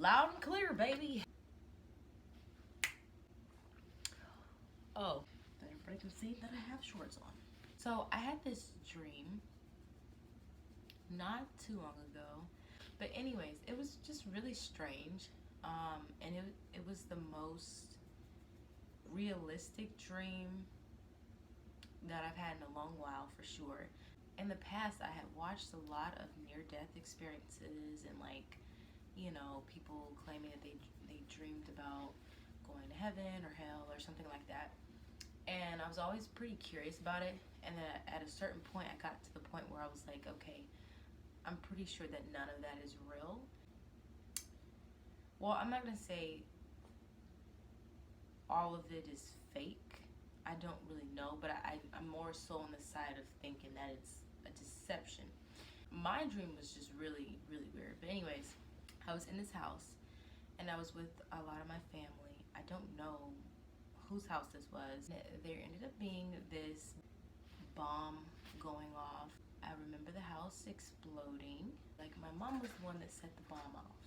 Loud and clear, baby. Oh, so everybody can see that I have shorts on. So I had this dream not too long ago, but anyways, it was just really strange, and it was the most realistic dream that I've had in a long while for sure. In the past, I had watched a lot of near-death experiences and people claiming that they dreamed about going to heaven or hell or something like that. And I was always pretty curious about it. And then at a certain point, I got to the point where I was like, okay, I'm pretty sure that none of that is real. Well, I'm not gonna say all of it is fake. I don't really know, but I'm more so on the side of thinking that it's a deception. My dream was just really, really weird. But anyways, I was in this house and I was with a lot of my family. I don't know whose house this was. There ended up being this bomb going off. I remember the house exploding. Like, my mom was the one that set the bomb off.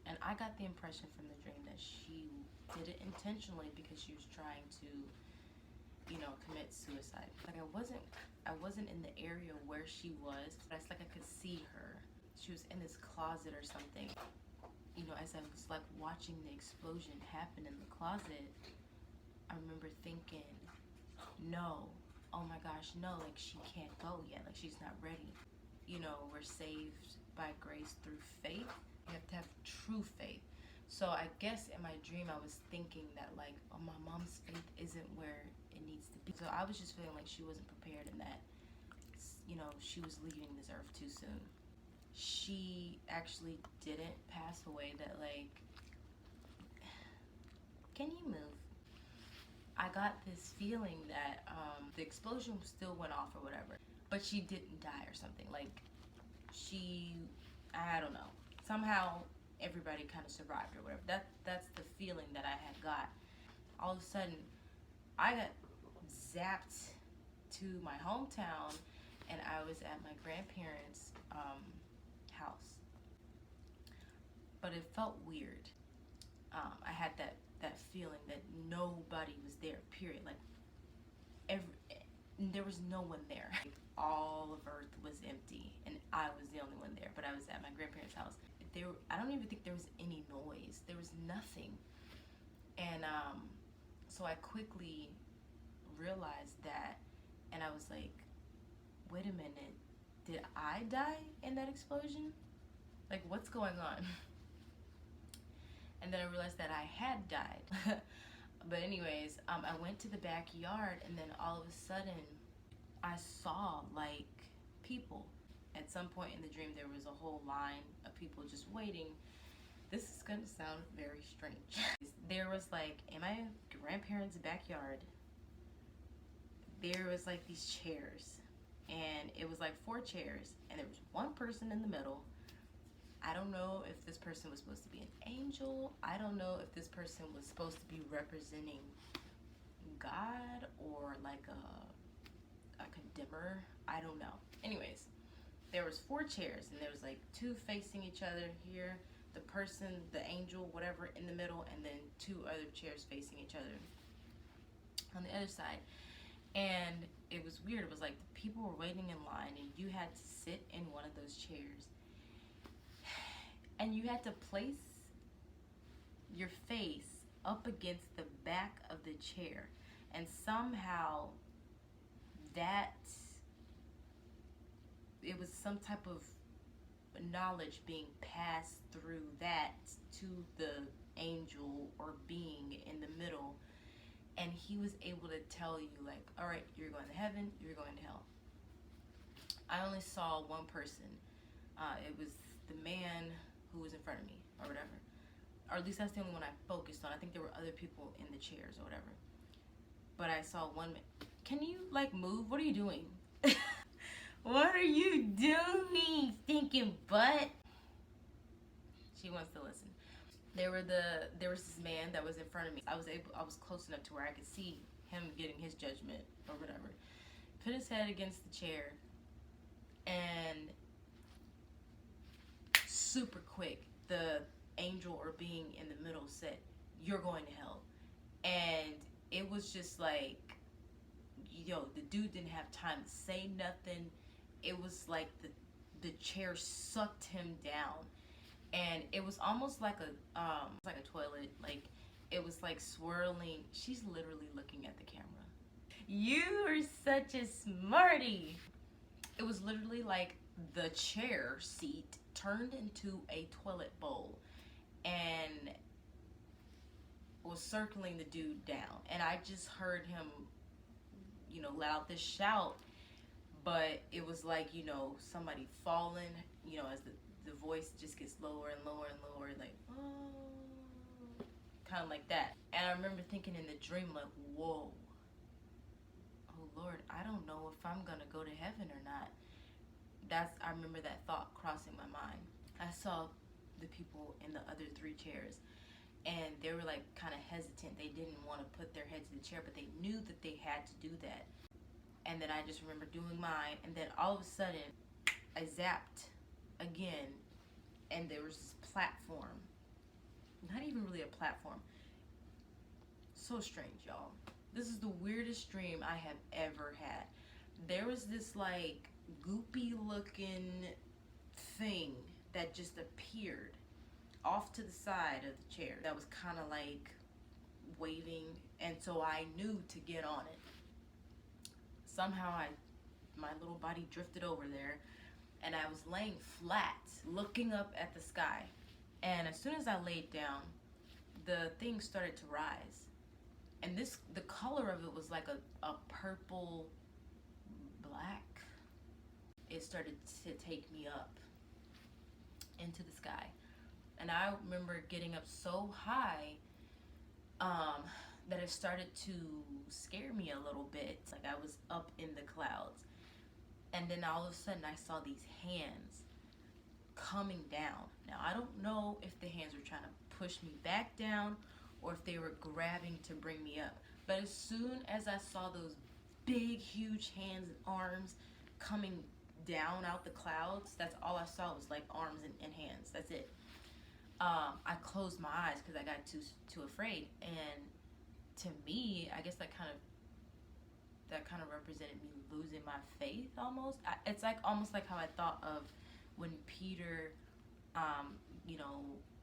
And I got the impression from the dream that she did it intentionally because she was trying to, commit suicide. Like, I wasn't in the area where she was, but it's like I could see her. She was in this closet or something. As I was like watching the explosion happen in the closet, I remember thinking, no, oh my gosh, no, like, she can't go yet, like, she's not ready. We're saved by grace through faith. You have to have true faith. So I guess in my dream I was thinking that, like, oh, my mom's faith isn't where it needs to be. So I was just feeling like she wasn't prepared and that, she was leaving this earth too soon. She actually didn't pass away. That, like, can you move? I got this feeling that the explosion still went off or whatever, but she didn't die or something. Like, I don't know. Somehow everybody kind of survived or whatever. That's the feeling that I had got. All of a sudden, I got zapped to my hometown, and I was at my grandparents' house. But it felt weird. I had that feeling that nobody was there. Period. Like, there was no one there. Like, all of Earth was empty, and I was the only one there. But I was at my grandparents' house. I don't even think there was any noise. There was nothing. And so I quickly realized that, and I was like, wait a minute, did I die in that explosion? Like, what's going on? And then I realized that I had died. But anyways, I went to the backyard, and then all of a sudden I saw, like, people. At some point in the dream, there was a whole line of people just waiting. This is gonna sound very strange. There was, like, in my grandparents' backyard, there was, like, these chairs, and it was like 4 chairs, and there was one person in the middle. I don't know if this person was supposed to be an angel. I don't know if this person was supposed to be representing God or like a condemner. I don't know. Anyways, there was 4 chairs, and there was like 2 facing each other here, the person, the angel, whatever, in the middle, and then 2 other chairs facing each other on the other side. And it was weird. It was like the people were waiting in line, and you had to sit in one of those chairs, and you had to place your face up against the back of the chair, and somehow that it was some type of knowledge being passed through that to the angel or being in the middle, and he was able to tell you, like, all right, you're going to heaven, you're going to hell. I only saw one person. It was the man who was in front of me or whatever, or at least that's the only one I focused on. I think there were other people in the chairs or whatever, but I saw one man. Can you, like, move? What are you doing? What are you doing, stinking butt? She wants to listen. There was this man that was in front of me. I was close enough to where I could see him getting his judgment or whatever. Put his head against the chair, and super quick, the angel or being in the middle said, "You're going to hell." And it was just like, the dude didn't have time to say nothing. It was like the chair sucked him down, and it was almost like a toilet. Like, it was like swirling. She's literally looking at the camera. You are such a smarty. It was literally like the chair seat turned into a toilet bowl and was circling the dude down. And I just heard him, let out this shout. But it was like, somebody falling, as the voice just gets lower and lower and lower, like, oh, kind of like that. And I remember thinking in the dream, like, whoa, oh Lord, I don't know if I'm gonna go to heaven or not. I remember that thought crossing my mind. I saw the people in the other 3 chairs, and they were like kind of hesitant. They didn't want to put their heads in the chair, but they knew that they had to do that. And then I just remember doing mine, and then all of a sudden, I zapped again, and there was this platform. Not even really a platform. So strange, y'all. This is the weirdest dream I have ever had. There was this like goopy looking thing that just appeared off to the side of the chair that was kind of like waving, and so I knew to get on it. Somehow my little body drifted over there, and I was laying flat looking up at the sky. And as soon as I laid down, the thing started to rise, and the color of it was like a purple black. It started to take me up into the sky, and I remember getting up so high that it started to scare me a little bit. Like I was up in the clouds, and then all of a sudden I saw these hands coming down. Now I don't know if the hands were trying to push me back down or if they were grabbing to bring me up, but as soon as I saw those big huge hands and arms coming down out the clouds, that's all I saw was like arms and hands. That's it. I closed my eyes because I got too afraid, and to me, I guess that kind of represented me losing my faith almost. It's like almost like how I thought of when Peter,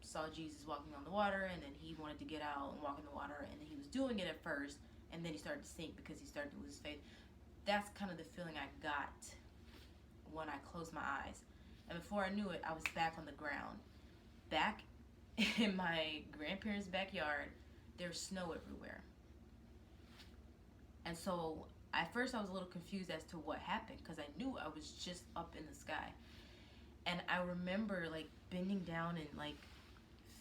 saw Jesus walking on the water, and then he wanted to get out and walk in the water, and then he was doing it at first, and then he started to sink because he started to lose faith. That's kind of the feeling I got when I closed my eyes. And before I knew it, I was back on the ground. Back in my grandparents' backyard, there's snow everywhere. And so at first I was a little confused as to what happened, because I knew I was just up in the sky. And I remember like bending down and like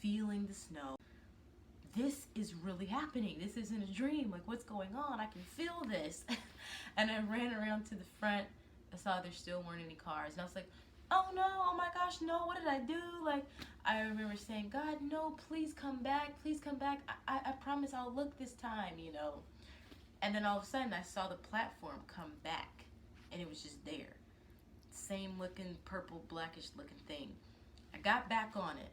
feeling the snow. This is really happening. This isn't a dream. Like, what's going on? I can feel this. And I ran around to the front. I saw there still weren't any cars. And I was like, oh no, oh my gosh, no, what did I do? Like, I remember saying, God, no, please come back. Please come back. I promise I'll look this time, And then all of a sudden I saw the platform come back, and it was just there. Same looking, purple, blackish looking thing. I got back on it,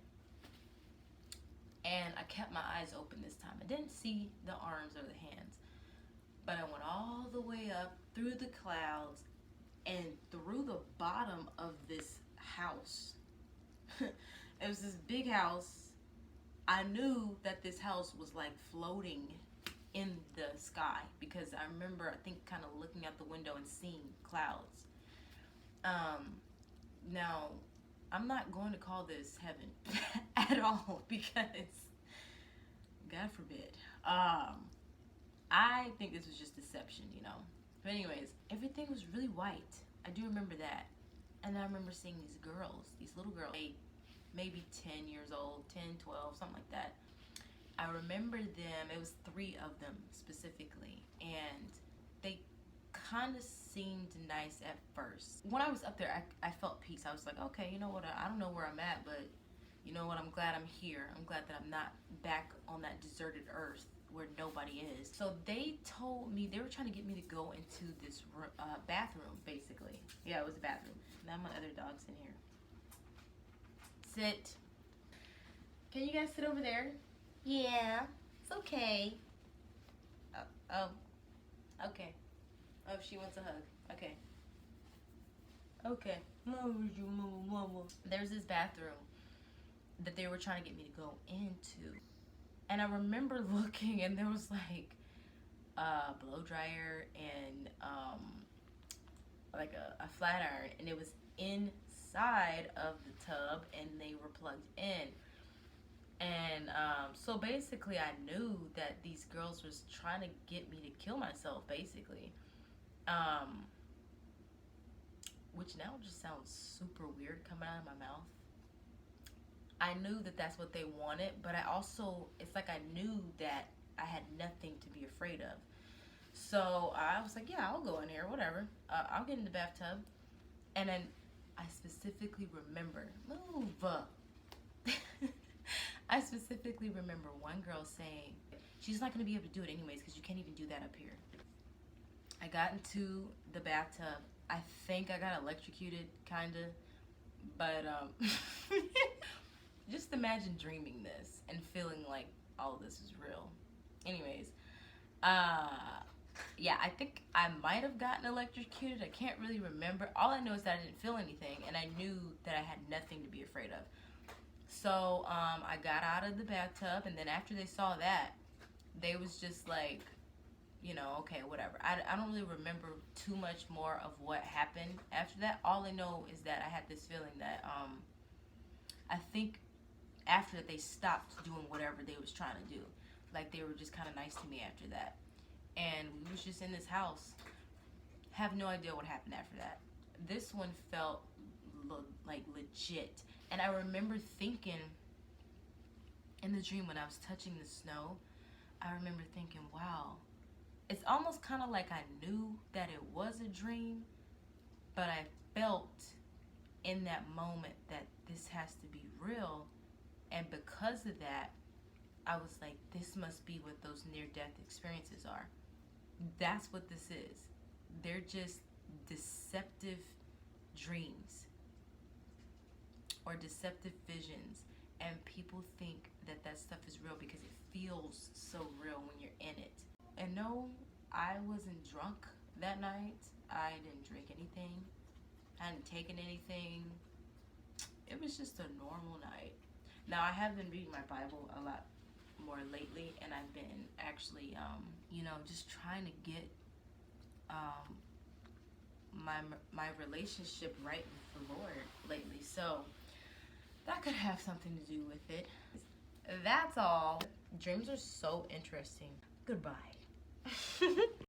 and I kept my eyes open this time. I didn't see the arms or the hands, but I went all the way up through the clouds and through the bottom of this house. It was this big house. I knew that this house was like floating in the sky, because I remember, I think, kind of looking out the window and seeing clouds. Now, I'm not going to call this heaven at all, because God forbid. I think this was just deception, But anyways, everything was really white. I do remember that. And I remember seeing these girls, these little girls, maybe 10 years old, 10, 12, something like that. I remember them, it was 3 of them specifically, and they kind of seemed nice at first. When I was up there, I felt peace. I was like, okay, you know what, I don't know where I'm at, but you know what, I'm glad I'm here. I'm glad that I'm not back on that deserted earth where nobody is. So they told me, they were trying to get me to go into this bathroom, basically. Yeah, it was a bathroom. Now my other dog's in here. Sit. Can you guys sit over there? Yeah, it's okay. Oh, okay. Oh, she wants a hug. Okay. Okay. There's this bathroom that they were trying to get me to go into. And I remember looking, and there was like a blow dryer and like a flat iron, and it was inside of the tub, and they were plugged in. And so basically, I knew that these girls was trying to get me to kill myself, basically. Which now just sounds super weird coming out of my mouth. I knew that that's what they wanted, but I also, it's like I knew that I had nothing to be afraid of. So I was like, yeah, I'll go in here, whatever. I'll get in the bathtub. And then I specifically remember, I specifically remember one girl saying, she's not going to be able to do it anyways because you can't even do that up here. I got into the bathtub. I think I got electrocuted, kind of. But just imagine dreaming this and feeling like all of this is real. Anyways, yeah, I think I might have gotten electrocuted. I can't really remember. All I know is that I didn't feel anything, and I knew that I had nothing to be afraid of. So I got out of the bathtub, and then after they saw that, they was just like, you know, okay, whatever. I don't really remember too much more of what happened after that. All I know is that I had this feeling that I think after that they stopped doing whatever they was trying to do. Like they were just kind of nice to me after that. And we was just in this house. Have no idea what happened after that. This one felt like legit. And I remember thinking in the dream when I was touching the snow, I remember thinking, wow, it's almost kind of like I knew that it was a dream, but I felt in that moment that this has to be real. And because of that, I was like, this must be what those near-death experiences are. That's what this is. They're just deceptive dreams or deceptive visions, and people think that that stuff is real because it feels so real when you're in it. And no, I wasn't drunk that night. I didn't drink anything. I hadn't taken anything. It was just a normal night. Now, I have been reading my Bible a lot more lately, and I've been actually, you know, just trying to get my relationship right with the Lord lately. So that could have something to do with it. That's all. Dreams are so interesting. Goodbye.